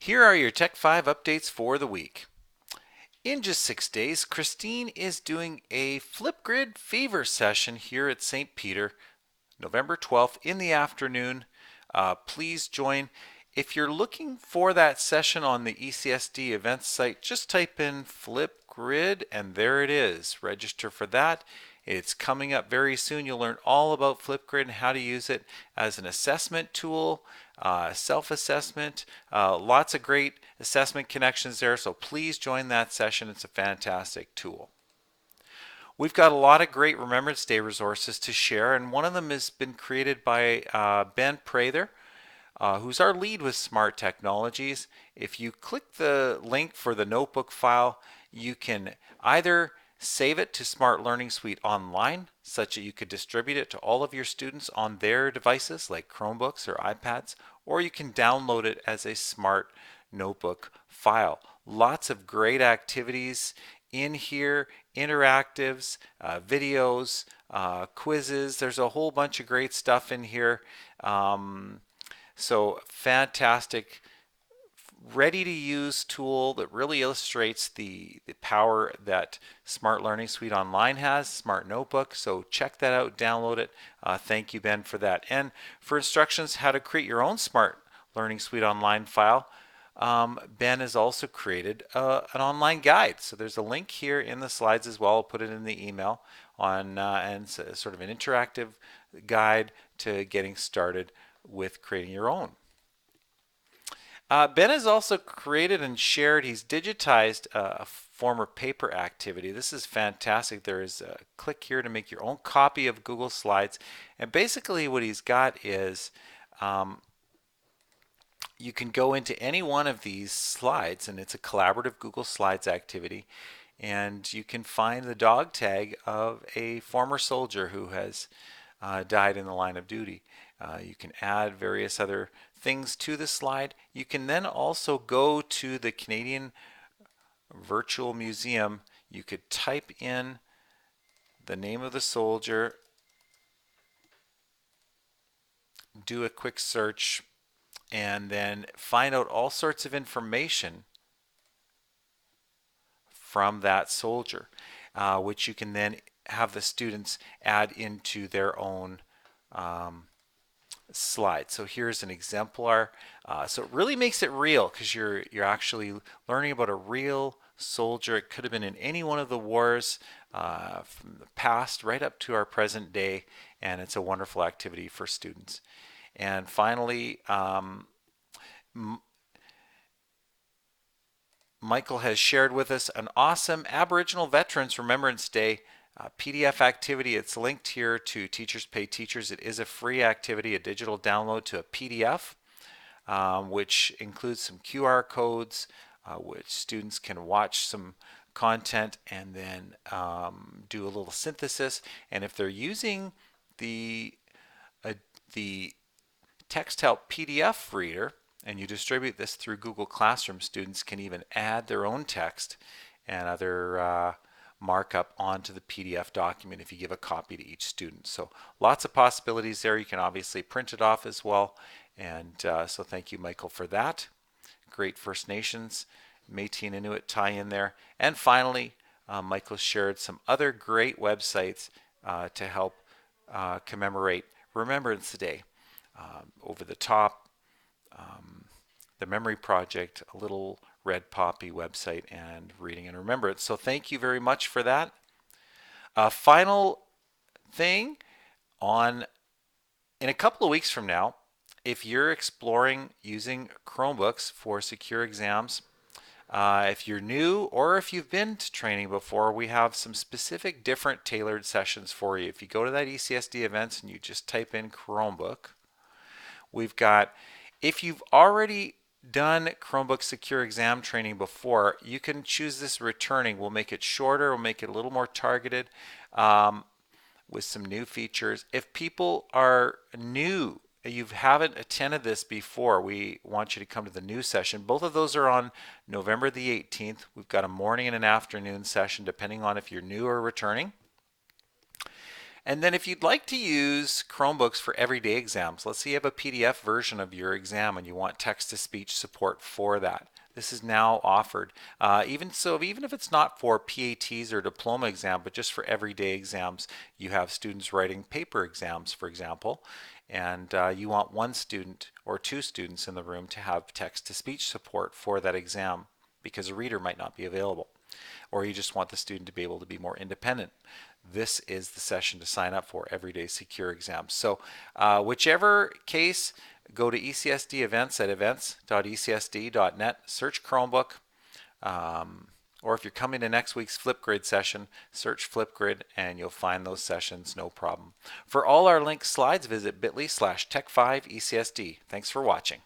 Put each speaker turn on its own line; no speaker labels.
Here are your Tech 5 updates for the week. In just 6 days, Christine is doing a Flipgrid Fever session here at St. Peter, November 12th in the afternoon. Please join. If you're looking for that session on the ECSD events site, just type in Flipgrid and there it is. Register for that. It's coming up very soon. You'll learn all about Flipgrid and how to use it as an assessment tool, self-assessment, lots of great assessment connections there. So please join that session. It's a fantastic tool. We've got a lot of great Remembrance Day resources to share, and one of them has been created by Ben Prather, who's our lead with Smart Technologies. If you click the link for the notebook file, you can either save it to Smart Learning Suite online, such that you could distribute it to all of your students on their devices like Chromebooks or iPads, or you can download it as a Smart Notebook file. Lots of great activities in here, interactives, videos, quizzes. There's a whole bunch of great stuff in here. So fantastic, ready to use tool that really illustrates the power that Smart Learning Suite Online has, Smart Notebook. So check that out, download it. Thank you, Ben, for that. And for instructions how to create your own Smart Learning Suite Online file, Ben has also created an online guide. So there's a link here in the slides as well. I'll put it in the email on, and it's a sort of an interactive guide to getting started with creating your own. Ben has also created and shared, he's digitized a former paper activity. This is fantastic. There is a click here to make your own copy of Google Slides. And basically what he's got is you can go into any one of these slides, and it's a collaborative Google Slides activity, and you can find the dog tag of a former soldier who has died in the line of duty. You can add various other things to the slide. You can then also go to the Canadian Virtual Museum. You could type in the name of the soldier, do a quick search, and then find out all sorts of information from that soldier, which you can then have the students add into their own slide. So here's an exemplar. So it really makes it real because you're actually learning about a real soldier. It could have been in any one of the wars from the past right up to our present day, and it's a wonderful activity for students. And finally, Michael has shared with us an awesome Aboriginal Veterans Remembrance Day PDF activity. It's linked here to Teachers Pay Teachers. It is a free activity, a digital download to a PDF, which includes some QR codes, which students can watch some content and then do a little synthesis. And if they're using the Text Help PDF reader and you distribute this through Google Classroom, students can even add their own text and other markup onto the PDF document if you give a copy to each student. So lots of possibilities there. You can obviously print it off as well. And so thank you, Michael, for that. Great First Nations, Métis and Inuit tie in there. And finally, Michael shared some other great websites to help commemorate Remembrance Day. Over the Top, the Memory Project, a Little Red Poppy website, and Reading and Remembrance. So thank you very much for that. Final thing, in a couple of weeks from now, if you're exploring using Chromebooks for secure exams, if you're new or if you've been to training before, we have some specific different tailored sessions for you. If you go to that ECSD events and you just type in Chromebook, we've got, if you've already done Chromebook secure exam training before, you can choose this returning. We'll make it shorter, we'll make it a little more targeted with some new features. If people are new, you haven't attended this before, we want you to come to the new session. Both of those are on November the 18th. We've got a morning and an afternoon session depending on if you're new or returning. And then if you'd like to use Chromebooks for everyday exams, let's say you have a PDF version of your exam and you want text-to-speech support for that. This is now offered. Even if it's not for PATs or diploma exam, but just for everyday exams, you have students writing paper exams, for example, and you want one student or two students in the room to have text-to-speech support for that exam because a reader might not be available, or you just want the student to be able to be more independent. This is the session to sign up for, Everyday Secure Exams. So whichever case, go to ECSD events at events.ecsd.net, search Chromebook, or if you're coming to next week's Flipgrid session, search Flipgrid and you'll find those sessions, no problem. For all our linked slides, visit bit.ly/tech5ecsd. Thanks for watching.